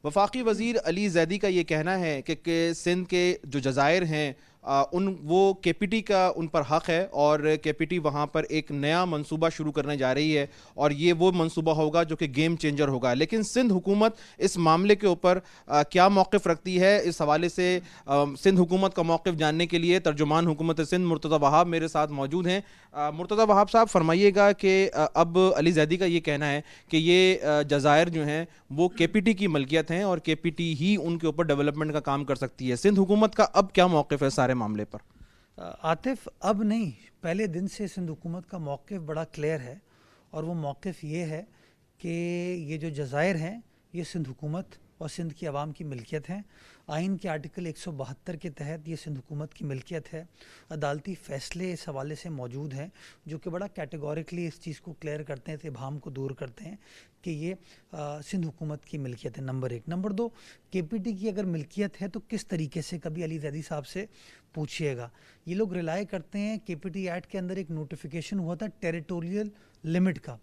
وفاقی وزیر علی زیدی کا یہ کہنا ہے کہ سندھ کے جو جزائر ہیں وہ کے پی ٹی کا ان پر حق ہے اور کے پی ٹی وہاں پر ایک نیا منصوبہ شروع کرنے جا رہی ہے اور یہ وہ منصوبہ ہوگا جو کہ گیم چینجر ہوگا. لیکن سندھ حکومت اس معاملے کے اوپر کیا موقف رکھتی ہے؟ اس حوالے سے سندھ حکومت کا موقف جاننے کے لیے ترجمان حکومت سندھ مرتضی وہاب میرے ساتھ موجود ہیں. مرتضی وہاب صاحب، فرمائیے گا کہ اب علی زیدی کا یہ کہنا ہے کہ یہ جزائر جو ہیں وہ کے پی ٹی کی ملکیت ہیں اور کے پی ٹی ہی ان کے اوپر ڈیولپمنٹ کا کام کر سکتی ہے. سندھ حکومت کا اب کیا موقف ہے سارے معاملے پر؟ عاطف، اب نہیں، پہلے دن سے سندھ حکومت کا موقف بڑا کلیئر ہے، اور وہ موقف یہ ہے کہ یہ جو جزائر ہیں یہ سندھ حکومت اور سندھ کی عوام کی ملکیت ہیں. آئین کے آرٹیکل 172 کے تحت یہ سندھ حکومت کی ملکیت ہے. عدالتی فیصلے اس حوالے سے موجود ہیں جو کہ بڑا کیٹیگوریکلی اس چیز کو کلیئر کرتے ہیں، اس ابہام کو دور کرتے ہیں کہ یہ سندھ حکومت کی ملکیت ہے. نمبر 1. نمبر 2، کے پی ٹی کی اگر ملکیت ہے تو کس طریقے سے، کبھی علی زیدی صاحب سے پوچھئے گا. یہ لوگ ریلائی کرتے ہیں، کے پی ٹی ایکٹ کے اندر ایک نوٹیفیکیشن ہوا تھا ٹیریٹوریل لمٹ کا.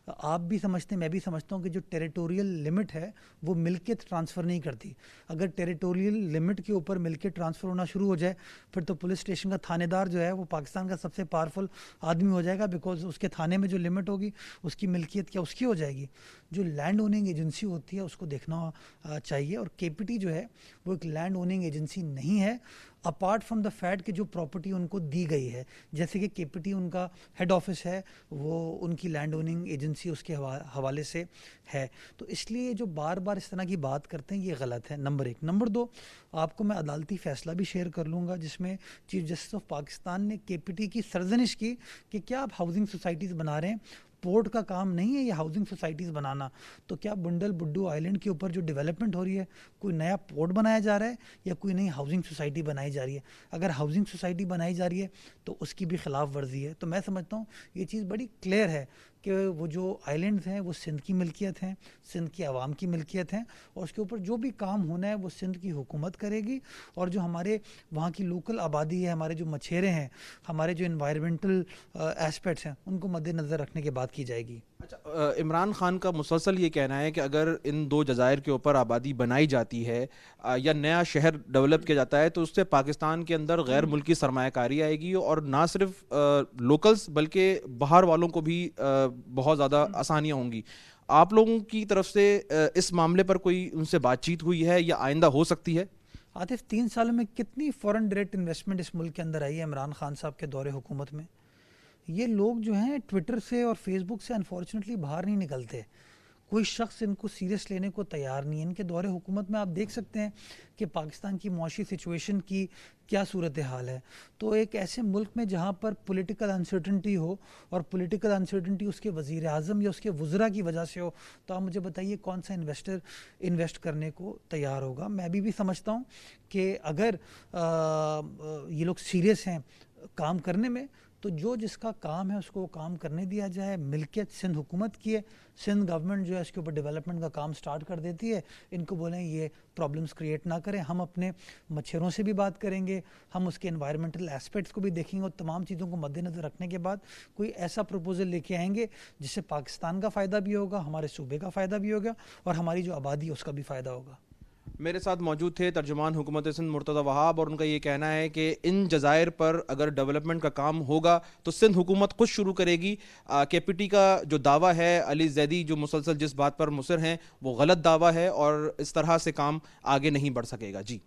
آپ بھی سمجھتے ہیں، میں بھی سمجھتا ہوں کہ جو ٹیریٹوریل لمٹ ہے وہ ملکیت ٹرانسفر نہیں کرتی. اگر ٹیریٹوریل لمٹ کے اوپر ملکیت ٹرانسفر ہونا شروع ہو جائے پھر تو پولیس اسٹیشن کا تھانے دار جو ہے وہ پاکستان کا سب سے پاورفل آدمی ہو جائے گا، بیکاز اس کے تھانے میں جو لمٹ ہوگی اس کی ملکیت کیا اس کی ہو جائے گی. جو لینڈ اوننگ ایجنسی ہوتی ہے اس کو دیکھنا چاہیے، اور کے پی ٹی جو ہے وہ ایک لینڈ اوننگ ایجنسی نہیں ہے اپارٹ فرام دا فیکٹ کہ جو پراپرٹی ان کو دی گئی ہے. جیسے کہ کے پی ٹی ان کا ہیڈ آفس ہے، وہ ان کی لینڈ اوننگ ایجنسی اس کے حوالے سے ہے. تو اس لیے جو بار بار اس طرح کی بات کرتے ہیں یہ غلط ہے. نمبر 1. نمبر 2، آپ کو میں عدالتی فیصلہ بھی شیئر کر لوں گا جس میں چیف جسٹس آف پاکستان نے کے پی ٹی کی سرزنش کی کہ کیا آپ ہاؤسنگ سوسائٹیز بنا رہے ہیں، پورٹ کا کام نہیں ہے یہ ہاؤسنگ سوسائٹیز بنانا. تو کیا بنڈل بڈو آئیلینڈ کے اوپر جو ڈیولپمنٹ ہو رہی ہے کوئی نیا پورٹ بنایا جا رہا ہے یا کوئی نئی ہاؤسنگ سوسائٹی بنائی جا رہی ہے؟ اگر ہاؤسنگ سوسائٹی بنائی جا رہی ہے تو اس کی بھی خلاف ورزی ہے. تو میں سمجھتا ہوں یہ چیز بڑی کلیئر ہے کہ وہ جو آئیلینڈز ہیں وہ سندھ کی ملکیت ہیں، سندھ کی عوام کی ملکیت ہیں، اور اس کے اوپر جو بھی کام ہونا ہے وہ سندھ کی حکومت کرے گی. اور جو ہمارے وہاں کی لوکل آبادی ہے، ہمارے جو مچھیرے ہیں، ہمارے جو انوائرمنٹل ایسپیکٹس ہیں، ان کو مد نظر رکھنے کے بعد کی جائے گی. اچھا، عمران خان کا مسلسل یہ کہنا ہے کہ اگر ان دو جزائر کے اوپر آبادی بنائی جاتی ہے یا نیا شہر ڈیولپ کیا جاتا ہے تو اس سے پاکستان کے اندر غیر ملکی سرمایہ کاری آئے گی اور نہ صرف لوکلز بلکہ باہر والوں کو بھی بہت زیادہ آسانیاں ہوں گی. آپ لوگوں کی طرف سے اس معاملے پر کوئی ان سے بات چیت ہوئی ہے یا آئندہ ہو سکتی ہے؟ عاطف، 3 سالوں میں کتنی فورن ڈائریکٹ انویسٹمنٹ اس ملک کے اندر آئی ہے عمران خان صاحب کے دور حکومت میں. یہ لوگ جو ہیں ٹویٹر سے اور فیس بک سے انفارچونیٹلی باہر نہیں نکلتے. کوئی شخص ان کو سیریس لینے کو تیار نہیں ہے. ان کے دور حکومت میں آپ دیکھ سکتے ہیں کہ پاکستان کی معاشی سچویشن کی کیا صورتحال ہے. تو ایک ایسے ملک میں جہاں پر پولیٹیکل انسرٹنٹی ہو، اور پولیٹیکل انسرٹنٹی اس کے وزیر اعظم یا اس کے وزراء کی وجہ سے ہو، تو آپ مجھے بتائیے کون سا انویسٹر انویسٹ کرنے کو تیار ہوگا. میں بھی سمجھتا ہوں کہ اگر یہ لوگ سیریس ہیں کام کرنے میں تو جو جس کا کام ہے اس کو کام کرنے دیا جائے. ملکیت سندھ حکومت کی ہے، سندھ گورنمنٹ جو ہے اس کے اوپر ڈیولپمنٹ کا کام سٹارٹ کر دیتی ہے. ان کو بولیں یہ پرابلمز کریٹ نہ کریں. ہم اپنے مچھروں سے بھی بات کریں گے، ہم اس کے انوائرمنٹل ایسپیکٹس کو بھی دیکھیں گے، اور تمام چیزوں کو مد نظر رکھنے کے بعد کوئی ایسا پروپوزل لے کے آئیں گے جس سے پاکستان کا فائدہ بھی ہوگا، ہمارے صوبے کا فائدہ بھی ہوگا، اور ہماری جو آبادی ہے اس کا بھی فائدہ ہوگا. میرے ساتھ موجود تھے ترجمان حکومت سندھ مرتضی وہاب، اور ان کا یہ کہنا ہے کہ ان جزائر پر اگر ڈیولپمنٹ کا کام ہوگا تو سندھ حکومت خود شروع کرے گی. کے پی ٹی کا جو دعویٰ ہے، علی زیدی جو مسلسل جس بات پر مصر ہیں، وہ غلط دعویٰ ہے اور اس طرح سے کام آگے نہیں بڑھ سکے گا. جی